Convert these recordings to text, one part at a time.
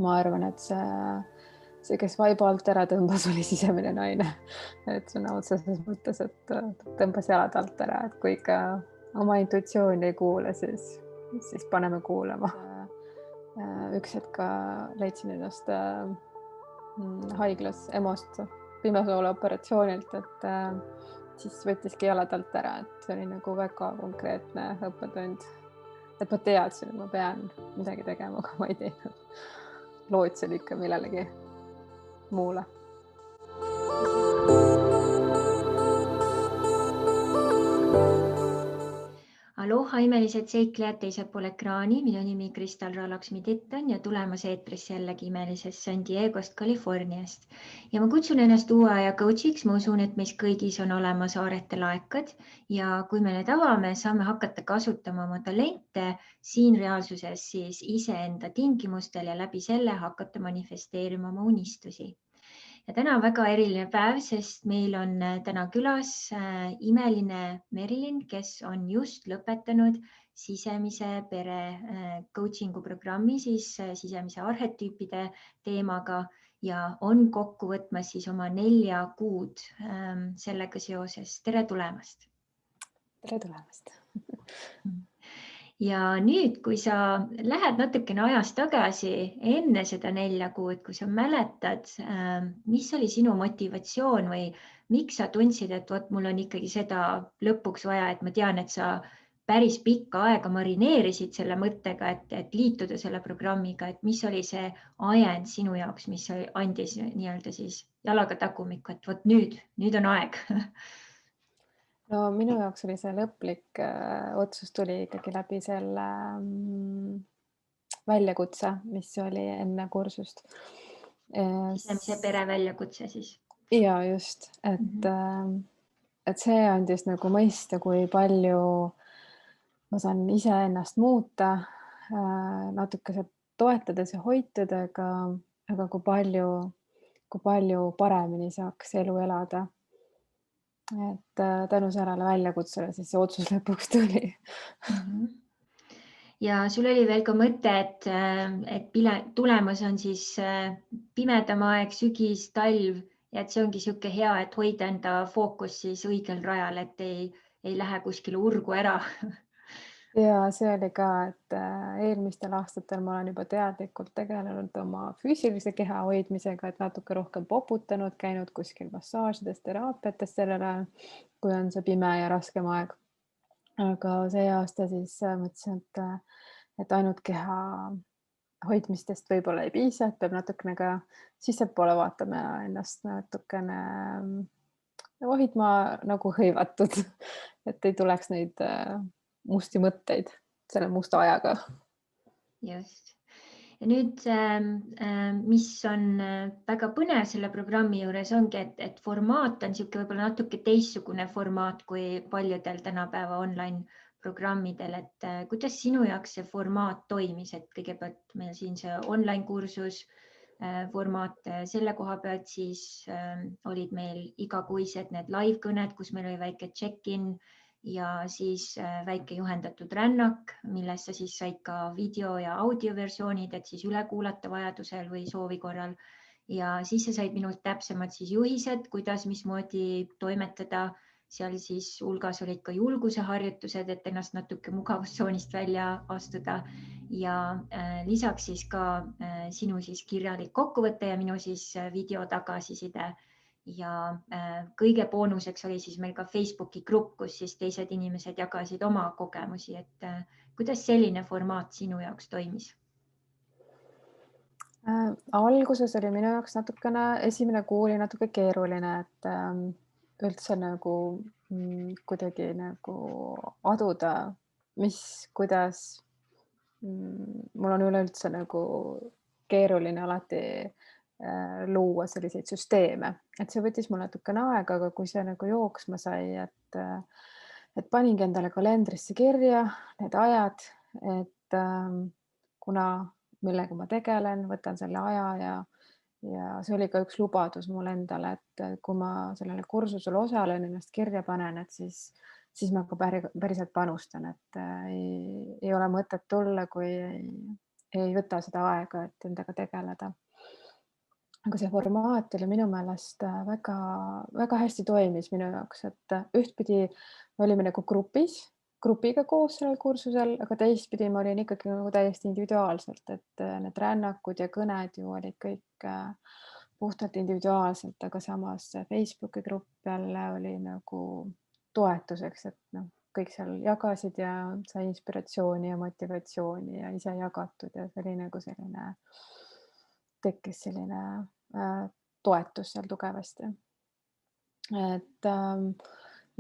ma arvan, et see, kes vaiba alt ära tõmbas, oli sisemine naine. Et sõna otseses mõttes, et tõmbas jalad alt ära, et kui ikka oma intuitsiooni ei kuule, siis paneme kuulama. Üks hetk ka leidsin ennast haiglas EMO-st pimesoole operatsioonilt, et siis võttiski jalad alt ära, et see oli nagu väga konkreetne õppetund. Et ma teadsin, et ma pean midagi tegema, aga ma ei teinud. Lootsin ikka millelegi muule. Aloha imelised seiklejad teisel pool ekraani, minu nimi Kristal Ralaksmi-Titt on ja tulemas eetrisse jällegi imelisest San Diegost, Californiast. Ja ma kutsun ennast uue aja coachiks, ma usun, et meis kõigis on olemas aarete laekad ja kui me need avame, saame hakata kasutama oma talente siin reaalsuses siis iseenda tingimustel ja läbi selle hakata manifesteerima oma unistusi. Ja täna on väga eriline päev, sest meil on täna külas imeline Merilin, kes on just lõpetanud sisemise pere coachingu programmi siis sisemise arhetüüpide teemaga ja on kokku võtmas siis oma 4 kuud sellega seoses. Tere tulemast! Tere tulemast! Ja nüüd, kui sa lähed natukene ajas tagasi enne seda 4 kuud, kui sa mäletad, mis oli sinu motivatsioon või miks sa tundsid, et vot mul on ikkagi seda lõpuks vaja, et ma tean, et sa päris pikka aega marineerisid selle mõttega, et liituda selle programmiga, et mis oli see ajend sinu jaoks, mis andis nii-öelda siis jalaga tagumikku, et vot nüüd on aeg. No minu jaoks oli see lõplik otsus tuli ikkagi läbi selle väljakutse, mis oli enne kursust. Sisemise pere väljakutse siis. Ja just, et see andis nagu mõista, kui palju ma saan iseennast muuta, natuke toetades ja hoitudega, aga kui palju paremini saaks elu elada. Et tänu sellele väljakutsele siis see otsus lõpuks tuli. Ja sul oli veel ka mõte, et tulemas on siis pimedam aeg, sügis, talv ja et see ongi sihuke hea, et hoida enda fookus siis õigel rajal, et ei lähe kuskile urgu ära. Ja see oli ka, et eelmistel aastatel ma olen juba teadlikult tegelenud oma füüsilise keha hoidmisega, et natuke rohkem poputanud, käinud kuskil massaažides, teraapiates sellel ajal, kui on see pime ja raskem aeg. Aga see aasta siis mõtlesin, et ainult keha hoidmistest võib-olla ei piisa, et peab natukene ka sissepoole vaatama ja ennast natukene hoidma nagu hõivatud, et ei tuleks neid musti mõtteid selle musta ajaga. Just. Ja nüüd, mis on väga põnev selle programmi juures ongi, et formaat on sihuke võib-olla natuke teistsugune formaat kui paljudel tänapäeva online programmidel, et kuidas sinu jaoks see formaat toimis, et kõigepealt meil siin see online kursus formaat selle koha pealt, siis olid meil igakuised need live kõned, kus meil oli väike check-in ja siis väike juhendatud rännak, millest sa siis said ka video ja audioversioonid, et siis üle kuulata vajadusel või soovi korral. Ja siis sa said minult täpsemad siis juhised, kuidas, mismoodi toimetada. Seal siis hulgas olid ka julguseharjutused, et ennast natuke mugavustsoonist välja astuda ja lisaks siis ka sinu siis kirjalik kokkuvõte ja minu siis video tagasiside. Ja kõige boonuseks oli siis meil ka Facebooki grupp, kus siis teised inimesed jagasid oma kogemusi, et kuidas selline formaat sinu jaoks toimis? Alguses oli minu jaoks natukene, esimene kuu oli natuke keeruline, et üldse nagu kuidagi nagu aduda, kuidas mul on üleüldse nagu keeruline alati luua selliseid süsteeme, et see võttis mul natukene aega, aga kui see nagu jooksma sai, et paningi endale kalendrisse kirja need ajad, et millega ma tegelen, võtan selle aja ja see oli ka üks lubadus mul endale, et kui ma sellele kursusele osalen, ennast kirja panen, et siis ma ka päriselt panustan, et ei ole mõtet tulla, kui ei võta seda aega, et endaga tegeleda. Aga see formaat oli minu meelest väga, väga hästi toimis minu jaoks, et ühtpidi me olime nagu grupiga koos sellel kursusel, aga teistpidi ma olin ikkagi nagu täiesti individuaalselt, et need rännakud ja kõned ju olid kõik puhtalt individuaalselt, aga samas see Facebooki grupp jälle oli nagu toetuseks, et noh, kõik seal jagasid ja sai inspiratsiooni ja motivatsiooni ja ise jagatud ja see oli nagu selline, tekkis selline toetus seal tugevasti. Et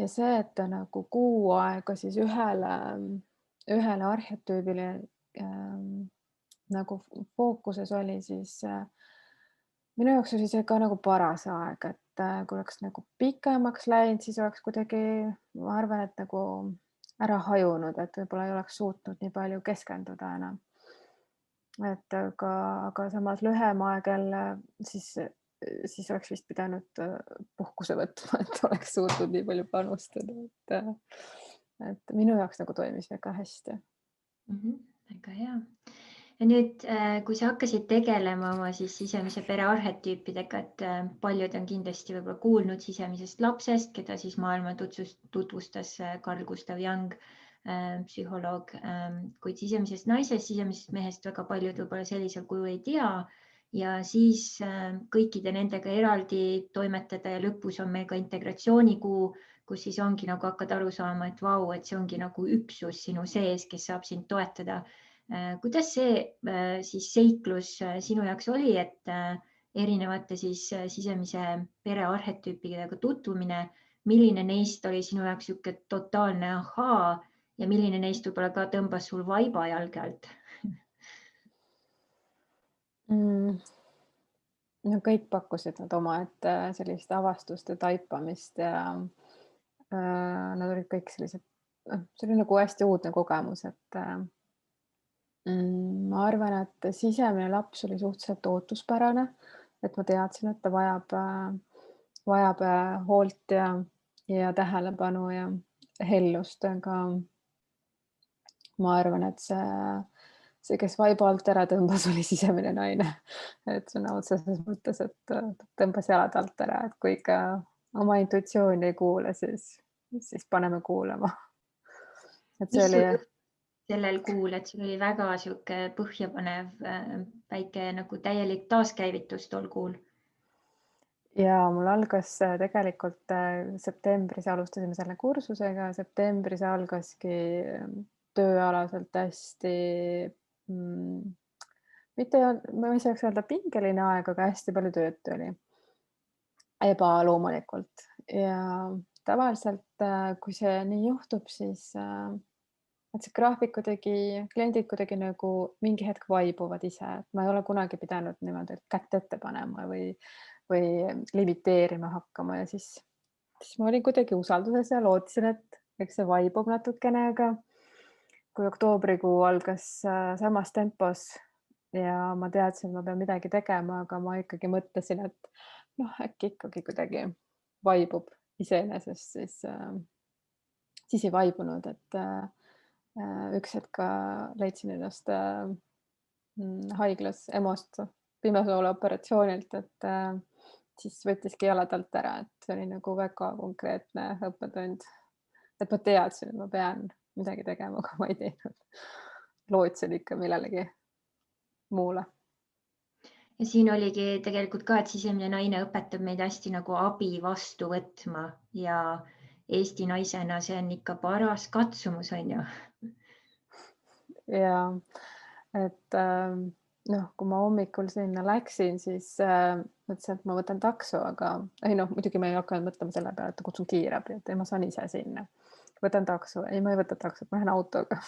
ja see, et ta nagu kuu aega siis ühele arhetüübile nagu fookuses oli, siis minu jaoks oli see ka nagu paras aeg, et kui oleks nagu pikemaks läinud, siis oleks kuidagi, ma arvan, et nagu ära hajunud, et võib-olla ei oleks suutnud nii palju keskenduda enam. Et aga samas lühem aeg jälle, siis oleks vist pidanud puhkuse võtma, et oleks suutnud nii palju panustada, et minu jaoks nagu toimis väga hästi. Väga hea. Ja nüüd, kui sa hakkasid tegelema oma siis sisemise pere arhetüüpidega, et paljud on kindlasti võib-olla kuulnud sisemisest lapsest, keda siis maailma tutvustas Carl Gustav Jung, psühholoog, kuid sisemisest naisest, sisemisest mehest väga paljud võib-olla sellisel kujul ei tea. Ja siis kõikide nendega eraldi toimetada ja lõpus on meil ka integratsioonikuu, kus siis ongi nagu hakkad aru saama, et vau, et see ongi nagu üksus sinu sees, kes saab sind toetada. Kuidas see siis seiklus sinu jaoks oli, et erinevate siis sisemise pere arhetüüpidega tutvumine, milline neist oli sinu jaoks niisugune totaalne ahaa ja milline neist võib-olla ka tõmbas sul vaiba jalge alt? No kõik pakkusid nad omaette sellist avastuste taipamist ja nad olid kõik sellised, see oli nagu hästi uudne kogemus, et ma arvan, et sisemine laps oli suhteliselt ootuspärane, et ma teadsin, et ta vajab hoolt ja tähelepanu ja hellust, aga ma arvan, et see, kes vaiba alt ära tõmbas, oli sisemine naine. Et sõna otseses mõttes, et tõmbas jalad alt ära, et kui ikka oma intuitsiooni ei kuule, siis paneme kuulama. Et see Mis sul oli sellel kuul, et sul oli väga sihuke põhjapanev väike nagu täielik taaskäivitus tol kuul? ja mul algas tegelikult septembris alustasime selle kursusega, septembris algaski tööalaselt hästi mitte, ma ei saaks öelda pingeline aeg, aga hästi palju tööd oli. Ebaloomulikult ja tavaliselt, kui see nii juhtub, siis et see graafik kliendid kuidagi nagu mingi hetk vaibuvad ise, et ma ei ole kunagi pidanud niimoodi kätt ette panema või limiteerima hakkama ja siis ma olin kuidagi usalduses ja lootsin, et eks see vaibub natukene, aga kui oktoobrikuu algas samas tempos ja ma teadsin, et ma pean midagi tegema, aga ma ikkagi mõtlesin, et noh, äkki ikkagi kuidagi vaibub iseenesest, siis ei vaibunud, et üks hetk ka leidsin ennast haiglas EMO-st pimesoole operatsioonilt, et siis võttiski jalad alt ära, et see oli nagu väga konkreetne õppetund. Et ma teadsin, et ma pean midagi tegema, aga ma ei teinud. Lootsin ikka millelegi muule. Ja siin oligi tegelikult ka, et sisemine naine õpetab meid hästi nagu abi vastu võtma ja Eesti naisena see on ikka paras katsumus, on ju? Ja et noh, kui ma hommikul sinna läksin, siis mõtlesin, et ma võtan takso, aga ei noh, muidugi ma ei hakanud mõtlema selle peale, et kutsun kiirabi, et ei, ma saan ise sinna. Võtan takso, ei, ma ei võta taksot, ma lähen autoga.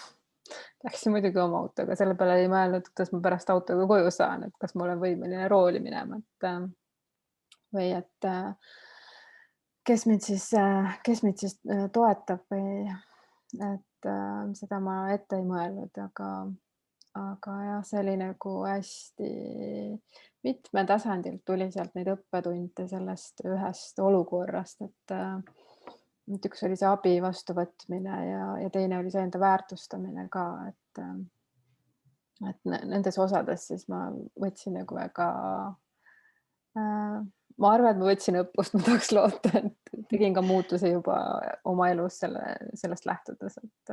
Läksin muidugi oma autoga, selle peale ei mõelnud, kuidas ma pärast autoga koju saan, et kas ma olen võimeline rooli minema, või et kes mind siis toetab või et seda ma ette ei mõelnud, aga jah, see oli nagu hästi mitme tasandilt tuli sealt neid õppetunde sellest ühest olukorrast, et üks oli see abi vastuvõtmine ja teine oli see enda väärtustamine ka, et et nendes osades siis ma võtsin nagu väga ma arvan, et ma võtsin õppust, ma tahaks loota, et tegin ka muutusi juba oma elus sellest lähtudes, et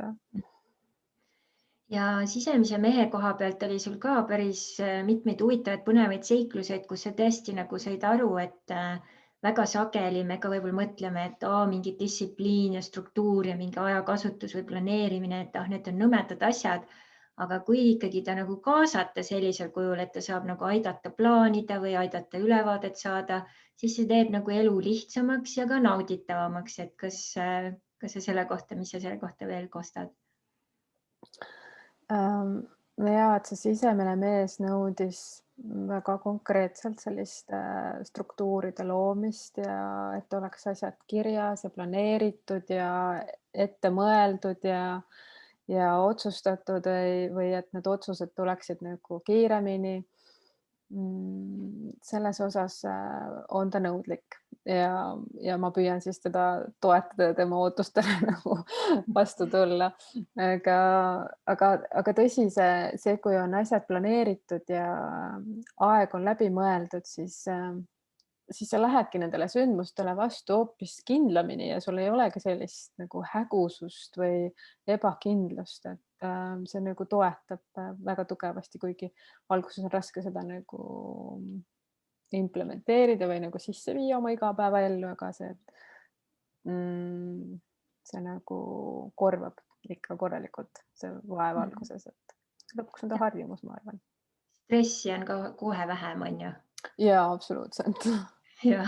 ja sisemise mehe koha pealt oli sul ka päris mitmeid huvitavaid põnevaid seikluseid, kus sa tõesti nagu said aru, et väga sageli me ka võib-olla mõtleme, et mingi distsipliin ja struktuur ja mingi ajakasutus või planeerimine, et need on nõmedad asjad. Aga kui ikkagi ta nagu kaasata sellisel kujul, et ta saab nagu aidata plaanida või aidata ülevaadet saada, siis see teeb nagu elu lihtsamaks ja ka nauditavamaks. Et kas sa selle kohta, mis sa selle kohta veel kostad? ja et see sisemine mees nõudis väga konkreetselt sellist struktuuride loomist ja et oleks asjad kirjas ja planeeritud ja ette mõeldud ja otsustatud või et need otsused tuleksid nagu kiiremini. Selles osas on ta nõudlik ja ma püüan siis teda toetada ja tema ootustele nagu vastu tulla. Aga tõsi, see, kui on asjad planeeritud ja aeg on läbi mõeldud, siis sa lähedki nendele sündmustele vastu hoopis kindlamini ja sul ei olegi sellist nagu hägusust või ebakindlust, et see nagu toetab väga tugevasti, kuigi alguses on raske seda nagu implementeerida või nagu sisse viia oma igapäevaellu, aga see nagu korvab ikka korralikult see vaev alguses, et lõpuks on ta harjumus, ma arvan. Stressi on ka kohe vähem, on ju? Jaa, absoluutselt. Ja,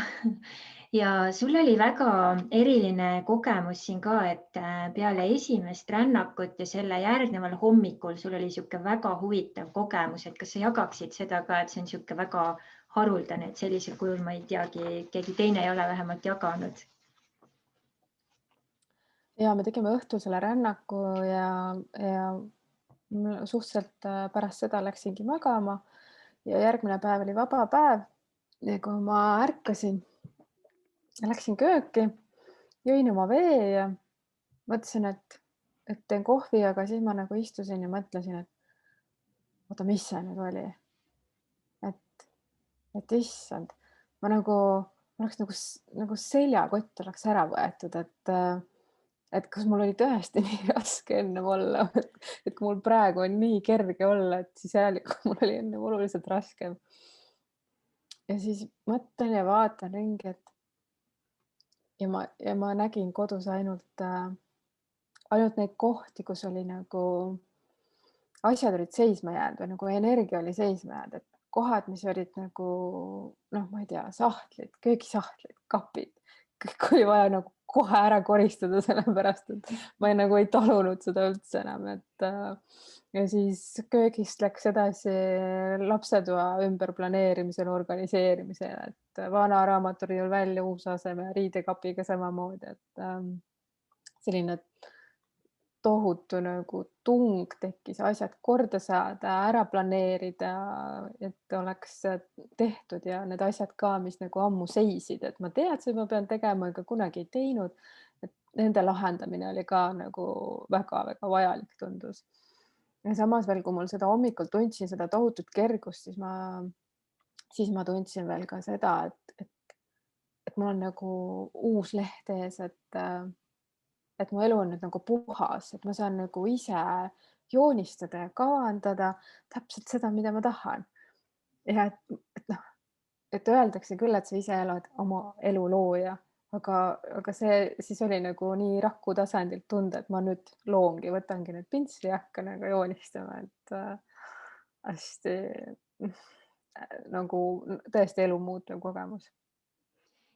ja sul oli väga eriline kogemus siin ka, et peale esimest rännakut ja selle järgneval hommikul sul oli niisugune väga huvitav kogemus, et kas sa jagaksid seda ka, et see on niisugune väga haruldane, et sellisel kujul ma ei teagi, keegi teine ei ole vähemalt jaganud. Ja me tegime õhtul selle rännaku ja suhteliselt pärast seda läksingi magama ja järgmine päev oli vaba päev. Ja kui ma ärkasin, läksin kööki, jõin oma vee ja mõtlesin, et teen kohvi, aga siis ma nagu istusin ja mõtlesin, et oota, mis see nüüd oli? Et issand, ma nagu oleks nagu seljakott oleks ära võetud, et kas mul oli tõesti nii raske ennem olla, et kui mul praegu on nii kerge olla, et siis järelikult mul oli ennem oluliselt raskem. Ja siis mõtlen ja vaatan ringi, ja ma nägin kodus ainult neid kohti, kus oli nagu asjad olid seisma jäänud või nagu energia oli seisma jäänud, et kohad, mis olid nagu noh, ma ei tea, sahtlid, köögisahtlid, kapid, kõik oli vaja nagu kohe ära koristada, sellepärast et ma ei talunud seda üldse enam, et ja siis köögist läks edasi lapsetoa ümberplaneerimisele, organiseerimisele, et vana raamaturiiul välja uus aseme, riidekapiga samamoodi, et selline tohutu nagu tung tekkis asjad korda saada, ära planeerida, et oleks tehtud ja need asjad ka, mis nagu ammu seisid, et ma teadsin, et ma pean tegema, aga kunagi ei teinud. Et nende lahendamine oli ka nagu väga-väga vajalik tundus. Ja samas veel, kui mul seda hommikul tundsin seda tohutut kergust, siis ma tundsin veel ka seda, et mul on nagu uus leht ees, et mu elu on nüüd nagu puhas, et ma saan nagu ise joonistada ja kavandada täpselt seda, mida ma tahan. Ja et noh, et öeldakse küll, et sa ise elad oma elu looja, aga see siis oli nagu nii raku tasandilt tunda, et ma nüüd loongi, võtangi nüüd pintsli ja hakkan nagu joonistama, et hästi nagu tõesti elu muutev kogemus.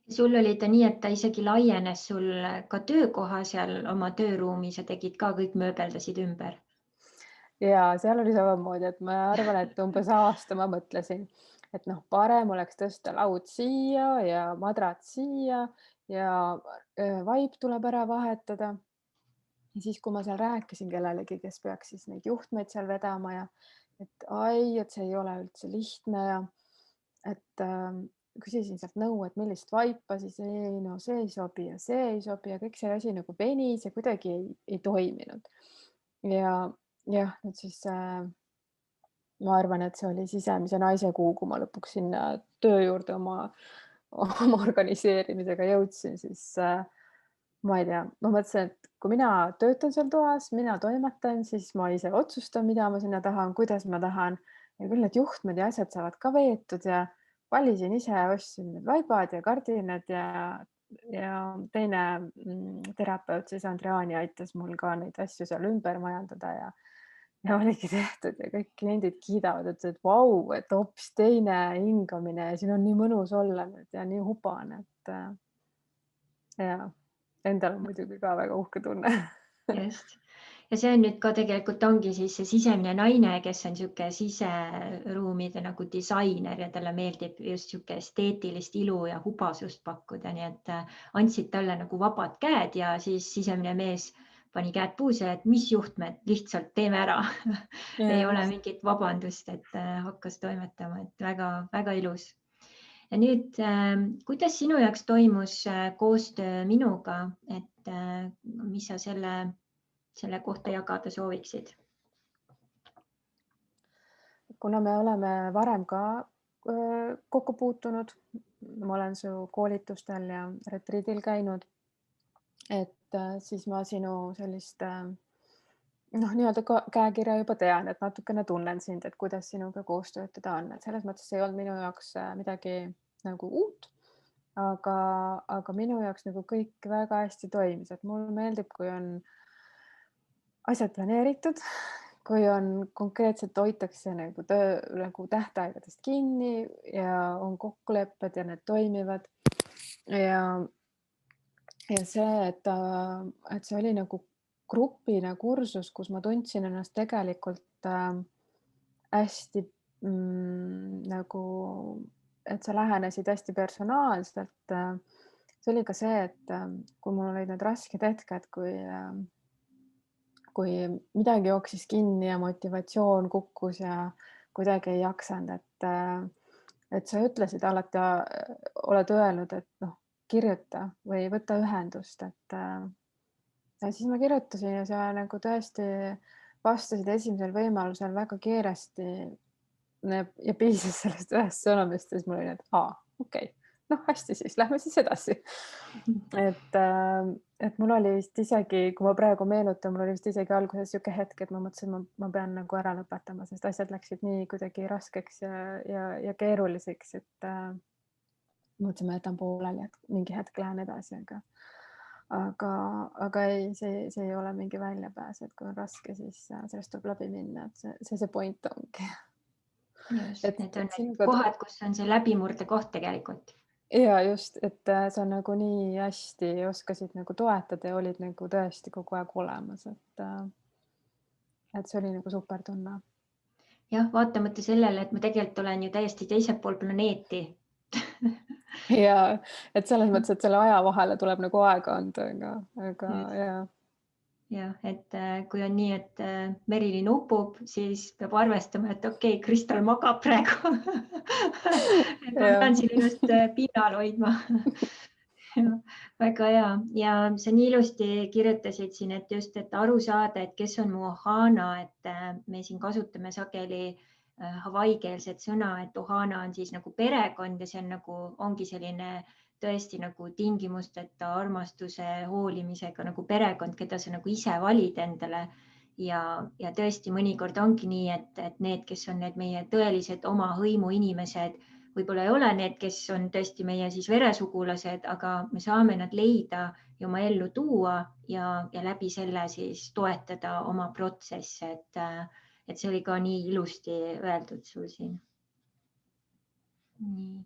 Sul oli ta nii, et ta isegi laienes sul ka töökoha seal oma tööruumis ja tegid ka kõik mööbeldasid ümber. Ja seal oli samamoodi, et ma arvan, et umbes aasta ma mõtlesin, et noh, parem oleks tõsta laud siia ja madrats siia ja vaip tuleb ära vahetada. Ja siis, kui ma seal rääkisin kellelegi, kes peaks siis neid juhtmeid seal vedama ja et ai, et see ei ole üldse lihtne ja et küsisin sealt nõu, et millist vaipa, siis ei, no see ei sobi ja see ei sobi ja kõik see asi nagu venis ja kuidagi ei toiminud. Ja jah, nüüd siis ma arvan, et see oli sisemise naise kuu, kui ma lõpuks sinna töö juurde oma organiseerimisega jõudsin, siis ma ei tea, ma mõtlesin, et kui mina töötan seal toas, mina toimetan, siis ma ise otsustan, mida ma sinna tahan, kuidas ma tahan ja küll need juhtmed ja asjad saavad ka veetud ja valisin ise, ostsin need vaibad ja kardinad ja teine terapeut siis Andreani aitas mul ka neid asju seal ümber majandada ja oligi tehtud ja kõik kliendid kiidavad, ütlesid, et vau, et hoopis teine hingamine ja siin on nii mõnus olla nüüd ja nii hubane, et ja endal on muidugi ka väga uhke tunne. just. Ja see on nüüd ka tegelikult ongi siis see sisemine naine, kes on niisugune siseruumide nagu disainer ja talle meeldib just niisugune esteetilist ilu ja hubasust pakkuda, nii et andsid talle nagu vabad käed ja siis sisemine mees pani käed puusse, et mis juhtmed, lihtsalt teeme ära. ei ole Just. mingit vabandust, et hakkas toimetama, et väga-väga ilus. Ja nüüd, kuidas sinu jaoks toimus koostöö minuga, et mis sa selle kohta jagada sooviksid? Kuna me oleme varem ka kokku puutunud, ma olen su koolitustel ja retriidil käinud, et siis ma sinu sellist nii-öelda käekirja juba tean, et natukene tunnen sind, et kuidas sinuga koos töötada on, et selles mõttes ei olnud minu jaoks midagi nagu uut, aga minu jaoks nagu kõik väga hästi toimis, et mulle meeldib, kui on asjad planeeritud, kui on konkreetselt hoitakse nagu töö nagu tähtaegadest kinni ja on kokkulepped ja need toimivad. Ja see, et see oli nagu grupine kursus, kus ma tundsin ennast tegelikult hästi nagu, et sa lähenesid hästi personaalselt. See oli ka see, et kui mul olid need rasked hetked, kui midagi jooksis kinni ja motivatsioon kukkus ja kuidagi ei jaksanud, et sa ütlesid alati, oled öelnud, et noh, kirjuta või võta ühendust, et ja siis ma kirjutasin ja sa nagu tõesti vastasid esimesel võimalusel väga kiiresti ja piisas sellest ühest sõnumist ja siis mul oli, et okei, noh, hästi, siis lähme siis edasi. Et mul oli vist isegi, kui ma praegu meenutan, mul oli vist isegi alguses niisugune hetk, et ma mõtlesin, ma pean nagu ära lõpetama, sest asjad läksid nii kuidagi raskeks ja keeruliseks, et mõtlesin, ma jätan pooleli, et mingi hetk lähen edasi, aga ei, see ei ole mingi väljapääs, et kui on raske, siis sellest tuleb läbi minna, et see point ongi. Just, need on need sinuga kohad, kus on see läbimurdekoht tegelikult. ja just, et sa nagu nii hästi oskasid nagu toetada ja olid nagu tõesti kogu aeg olemas, et see oli nagu super tunne. Jah, vaatamata sellele, et ma tegelikult olen ju täiesti teisel pool planeeti. Ja et selles mõttes, et selle aja vahele tuleb nagu aega anda, aga ja. Jah, et kui on nii, et Merilin upub, siis peab arvestama, et okei, Kristal magab praegu. et ma pean siin ennast pinnal hoidma. Väga hea ja sa nii ilusti kirjutasid siin, et just, et aru saada, et kes on mu ohana, et me siin kasutame sageli havaikeelset sõna, et ohana on siis nagu perekond ja see on nagu, ongi selline tõesti nagu tingimusteta armastuse hoolimisega nagu perekond, keda sa nagu ise valid endale. Ja tõesti mõnikord ongi nii, et need, kes on need meie tõelised oma hõimu inimesed, võib-olla ei ole need, kes on tõesti meie siis veresugulased, aga me saame nad leida ja oma ellu tuua ja läbi selle siis toetada oma protsesse, et see oli ka nii ilusti öeldud sul siin. Nii.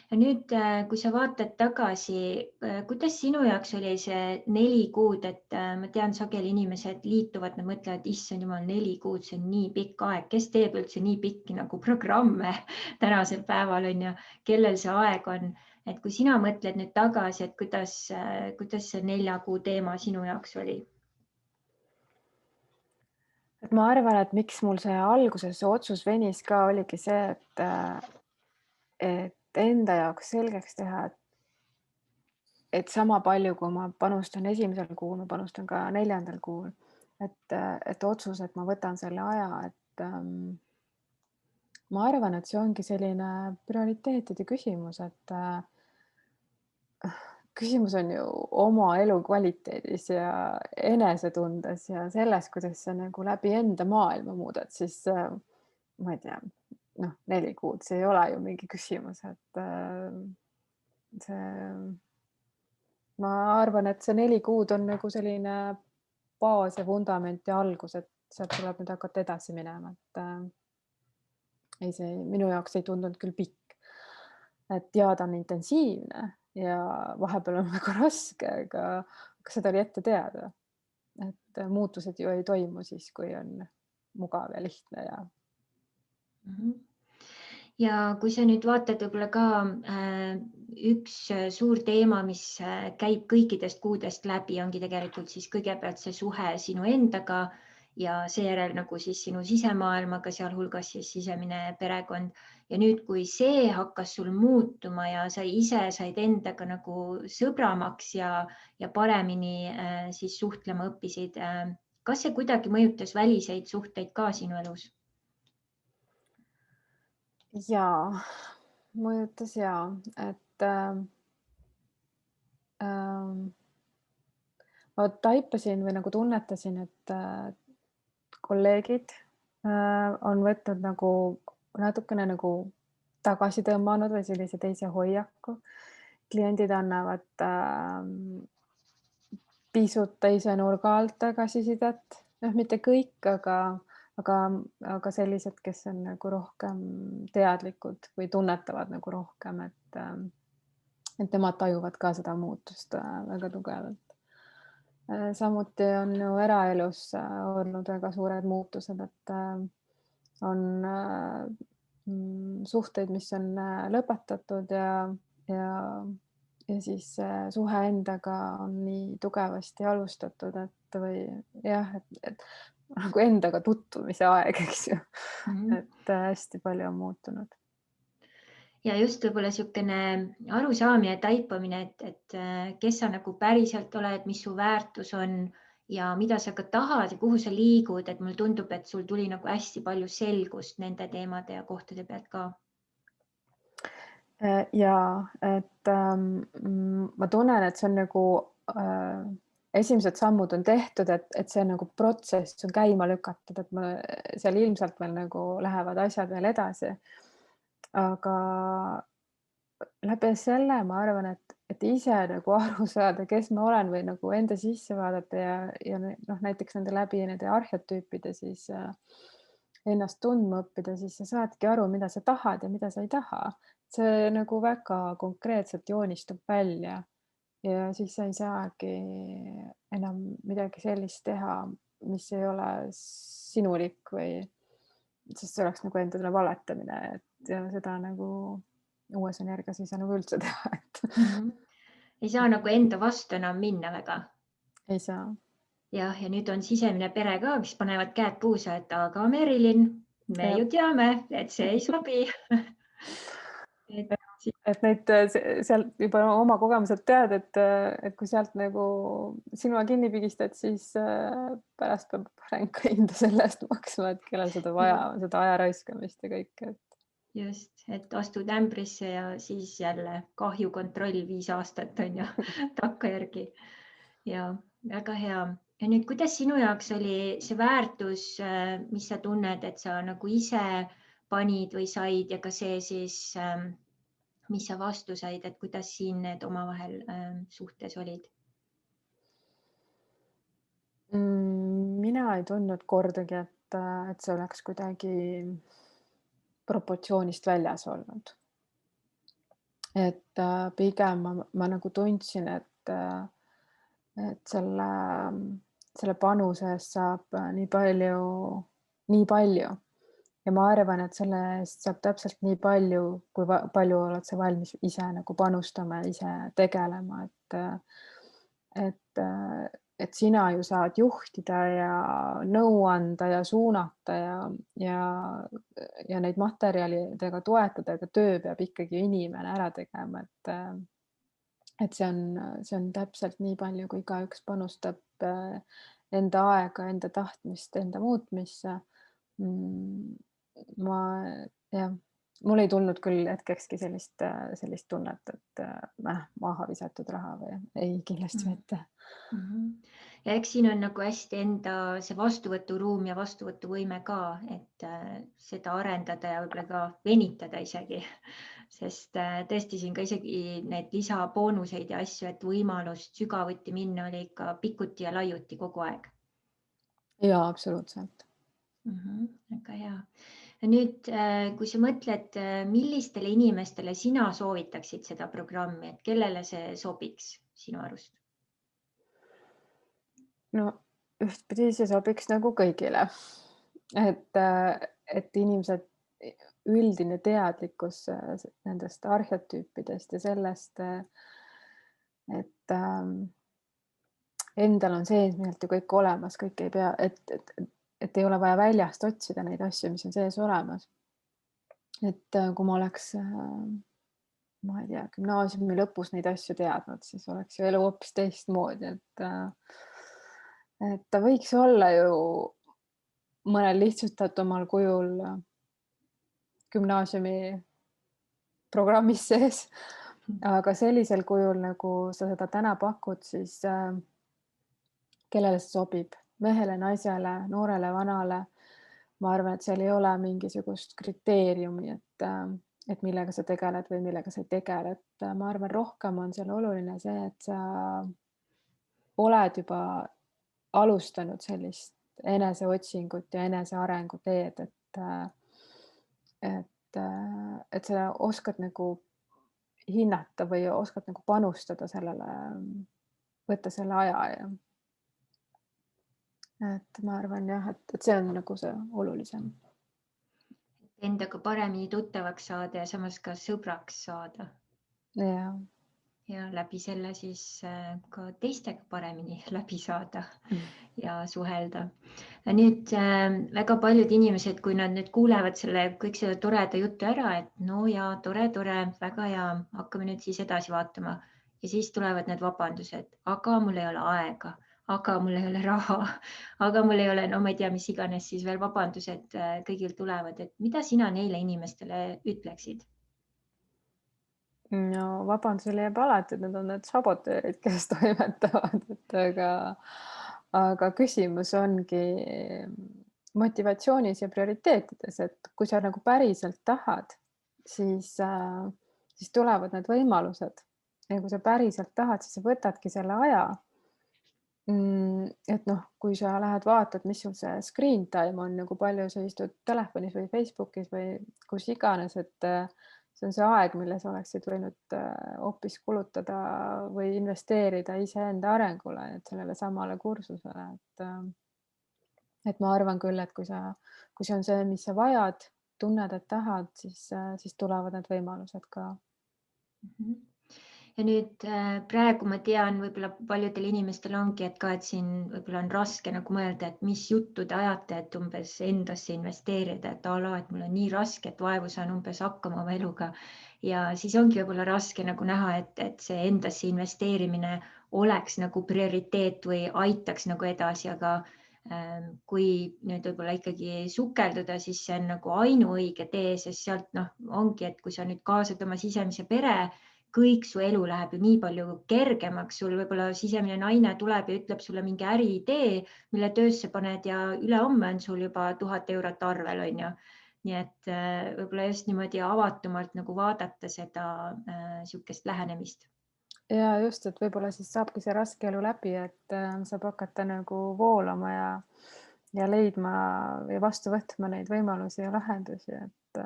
Ja nüüd, kui sa vaatad tagasi, kuidas sinu jaoks oli see 4 kuud, et ma tean, sageli inimesed liituvad, nad mõtlevad, issand jumal, 4 kuud, see on nii pikk aeg, kes teeb üldse nii pikki nagu programme tänasel päeval on ju, kellel see aeg on, et kui sina mõtled nüüd tagasi, et kuidas see 4 kuu teema sinu jaoks oli? Et ma arvan, et miks mul see alguses see otsus venis ka oligi see, et enda jaoks selgeks teha, et sama palju, kui ma panustan esimesel kuul, ma panustan ka 4. kuul. Et otsus, et ma võtan selle aja, ma arvan, et see ongi selline prioriteetide küsimus, et küsimus on ju oma elukvaliteedis ja enesetundes ja selles, kuidas sa nagu läbi enda maailma muudad, siis ma ei tea, noh, 4 kuud, see ei ole ju mingi küsimus, et see, ma arvan, et see 4 kuud on nagu selline baas ja vundament ja algus, et sealt tuleb nüüd hakata edasi minema, et ei, see minu jaoks ei tundunud küll pikk. Et jaa, ta on intensiivne ja vahepeal on väga raske, aga seda oli ette teada, et muutused ju ei toimu siis, kui on mugav ja lihtne ja Mhm. Ja kui sa nüüd vaatad võib-olla ka üks suur teema, mis käib kõikidest kuudest läbi, ongi tegelikult siis kõigepealt see suhe sinu endaga ja seejärel nagu siis sinu sisemaailmaga, sealhulgas siis sisemine perekond. Ja nüüd, kui see hakkas sul muutuma ja sa ise said endaga nagu sõbramaks ja paremini siis suhtlema õppisid, kas see kuidagi mõjutas väliseid suhteid ka sinu elus? jaa, mõjutas jaa, et ma taipasin või nagu tunnetasin, et kolleegid on võtnud nagu natukene nagu tagasi tõmmanud või sellise teise hoiaku. Kliendid annavad pisut teise nurga alt tagasisidet, noh, mitte kõik, aga sellised, kes on nagu rohkem teadlikud või tunnetavad nagu rohkem, et nemad tajuvad ka seda muutust väga tugevalt. Samuti on ju eraelus olnud väga suured muutused, et on suhteid, mis on lõpetatud ja ja siis suhe endaga on nii tugevasti alustatud, et või jah, et nagu endaga tutvumise aeg, eks ju. Et hästi palju on muutunud. Ja just võib-olla niisugune arusaamine, taipamine, et kes sa nagu päriselt oled, mis su väärtus on ja mida sa ka tahad ja kuhu sa liigud, et mulle tundub, et sul tuli nagu hästi palju selgust nende teemade ja kohtade pealt ka. Jaa, et ma tunnen, et see on nagu esimesed sammud on tehtud, et see nagu protsess on käima lükatud, et ma seal ilmselt veel nagu lähevad asjad veel edasi. Aga läbi selle ma arvan, et ise nagu aru saada, kes ma olen või nagu enda sisse vaadata ja noh, näiteks nende arhetüüpide siis ennast tundma õppida, siis sa saadki aru, mida sa tahad ja mida sa ei taha. See nagu väga konkreetselt joonistub välja ja siis sa ei saagi enam midagi sellist teha, mis ei ole sinulik või sest see oleks nagu endale valetamine, et ja seda nagu uues energias ei saa nagu üldse teha, et Ei saa nagu enda vastu enam minna väga. ei saa. Jah, ja nüüd on sisemine pere ka, kes panevad käed puusa, et aga Merilin, me ju teame, et see ei sobi. Et neid sealt juba oma kogemuselt tead, et kui sealt nagu silma kinni pigistad, siis pärast peab ränka hinda selle eest maksma, et kellel seda vaja on, seda aja raiskamist ja kõike, et just, et astud ämbrisse ja siis jälle kahjukontroll 5 aastat on ju takkajärgi. Ja väga hea. Ja nüüd, kuidas sinu jaoks oli see väärtus, mis sa tunned, et sa nagu ise panid või said ja ka see siis, mis sa vastu said, et kuidas siin need omavahel suhtes olid? mina ei tundnud kordagi, et see oleks kuidagi proportsioonist väljas olnud. Et pigem ma nagu tundsin, et selle panuse eest saab nii palju ja ma arvan, et selle eest saab täpselt nii palju, kui palju oled sa valmis ise nagu panustama ja ise tegelema, et et sina ju saad juhtida ja nõu anda ja suunata ja ja neid materjalidega toetada, aga töö peab ikkagi inimene ära tegema, et see on täpselt nii palju, kui igaüks panustab enda aega, enda tahtmist, enda muutmisse. Ma jah, mul ei tulnud küll hetkekski sellist tunnet, et maha visatud raha või ei, kindlasti Mm. mitte. Ja eks siin on nagu hästi enda see vastuvõturuum ja vastuvõtuvõime ka, et seda arendada ja võib-olla ka venitada isegi, sest tõesti siin ka isegi need lisaboonuseid ja asju, et võimalust sügavuti minna oli ikka pikuti ja laiuti kogu aeg. Jaa, absoluutselt. Väga hea. Ja nüüd, kui sa mõtled, millistele inimestele sina soovitaksid seda programmi, et kellele see sobiks sinu arust? No ühtpidi see sobiks nagu kõigile. Et inimesed, üldine teadlikkus nendest arhetüüpidest ja sellest, et endal on seesmiselt ju kõik olemas, kõik ei pea, et ei ole vaja väljast otsida neid asju, mis on sees olemas. Et kui ma oleks, ma ei tea, gümnaasiumi lõpus neid asju teadnud, siis oleks ju elu hoopis teistmoodi, et ta võiks olla ju mõnel lihtsustatumal kujul gümnaasiumi programmis sees, aga sellisel kujul, nagu sa seda täna pakud, siis kellele see sobib, mehele, naisele, noorele, vanale. Ma arvan, et seal ei ole mingisugust kriteeriumi, et millega sa tegeled või millega sa ei tegele, et ma arvan, rohkem on seal oluline see, et sa oled juba alustanud sellist eneseotsingut ja enesearengu teed, et sa oskad nagu hinnata või oskad nagu panustada sellele, võtta selle aja ja et ma arvan jah, et see on nagu see olulisem. Endaga paremini tuttavaks saada ja samas ka sõbraks saada Ja. ja läbi selle siis ka teistega paremini läbi saada ja suhelda. Nüüd väga paljud inimesed, kui nad nüüd kuulevad kõik selle toreda jutu ära, et no ja tore, väga hea, hakkame nüüd siis edasi vaatama ja siis tulevad need vabandused, aga mul ei ole aega, aga mul ei ole raha, aga mul ei ole, no ma ei tea, mis iganes siis veel vabandused kõigil tulevad, et mida sina neile inimestele ütleksid? No vabandusele jääb alati, et need on need sabotöörid, kes toimetavad, et aga küsimus ongi motivatsioonis ja prioriteetides, et kui sa nagu päriselt tahad, siis tulevad need võimalused. Ja kui sa päriselt tahad, siis sa võtadki selle aja. Et noh, kui sa lähed vaatad, mis sul see screen time on ja kui palju sa istud telefonis või Facebookis või kus iganes, et see on see aeg, mille sa oleksid võinud hoopis kulutada või investeerida iseenda arengule, et sellele samale kursusele, et ma arvan küll, et kui see on see, mis sa vajad, tunned, et tahad, siis tulevad need võimalused ka. Ja nüüd praegu ma tean, võib-olla paljudel inimestel ongi, et siin võib-olla on raske nagu mõelda, et mis juttu te ajate, et umbes endasse investeerida, et et mul on nii raske, et vaevu saan umbes hakkama oma eluga. Ja siis ongi võib-olla raske nagu näha, et see endasse investeerimine oleks nagu prioriteet või aitaks nagu edasi, aga kui nüüd võib-olla ikkagi sukelduda, siis see on nagu ainuõige tee, sest sealt ongi, et kui sa nüüd kaasad oma sisemise pere, kõik su elu läheb ju nii palju kergemaks, sul võib-olla sisemine naine tuleb ja ütleb sulle mingi äriidee, mille töösse paned ja ülehomme on sul juba 1000 eurot arvel, on ju. Nii et võib-olla just niimoodi avatumalt nagu vaadata seda sihukest lähenemist. Ja just, et võib-olla siis saabki see raske elu läbi, et saab hakata nagu voolama ja leidma ja vastu võtma neid võimalusi ja lahendusi, et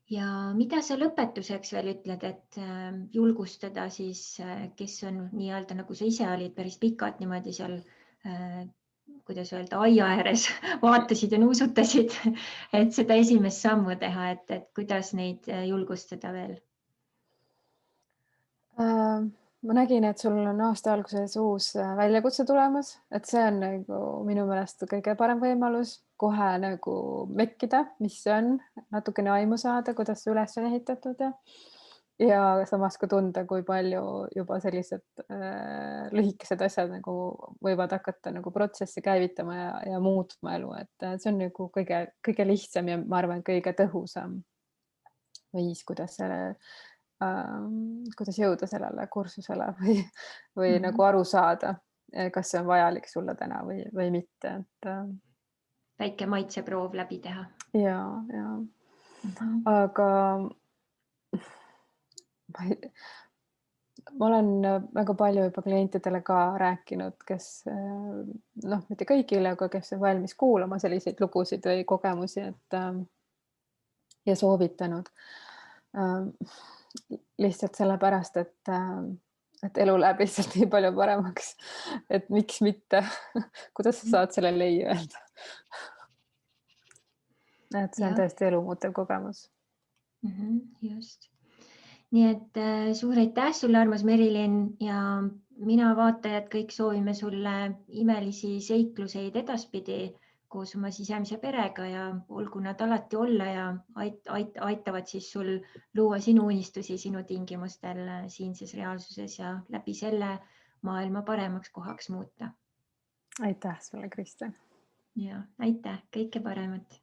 Ja mida sa lõpetuseks veel ütled, et julgustada siis, kes on nii-öelda nagu sa ise olid päris pikalt niimoodi seal, kuidas öelda, aia ääres vaatasid ja nuusutasid, et seda esimest sammu teha, et kuidas neid julgustada veel? Ma nägin, et sul on aasta alguses uus väljakutse tulemas, et see on nagu minu meelest kõige parem võimalus kohe nagu mekkida, mis see on, natukene aimu saada, kuidas see üles on ehitatud ja samas ka tunda, kui palju juba sellised lühikesed asjad nagu võivad hakata nagu protsessi käivitama ja muutma elu, et see on nagu kõige lihtsam ja ma arvan, kõige tõhusam viis, kuidas jõuda sellele kursusele või nagu aru saada, kas see on vajalik sulle täna või mitte, et Väike maitseproov läbi teha. ja, aga ma olen väga palju juba klientidele ka rääkinud, kes noh, mitte kõigile, aga kes on valmis kuulama selliseid lugusid või kogemusi, et ja soovitanud lihtsalt sellepärast, et elu läheb lihtsalt nii palju paremaks, et miks mitte. Kuidas sa saad sellele ei öelda? Et see on tõesti elu muutev kogemus. Just. Nii et suur aitäh sulle, armas Merilin, ja mina vaatajad kõik soovime sulle imelisi seikluseid edaspidi koos oma sisemise perega ja olgu nad alati olla ja aitavad siis sul luua sinu unistusi sinu tingimustel siinses reaalsuses ja läbi selle maailma paremaks kohaks muuta. Aitäh sulle, Kristjan. Ja aitäh, kõike paremat.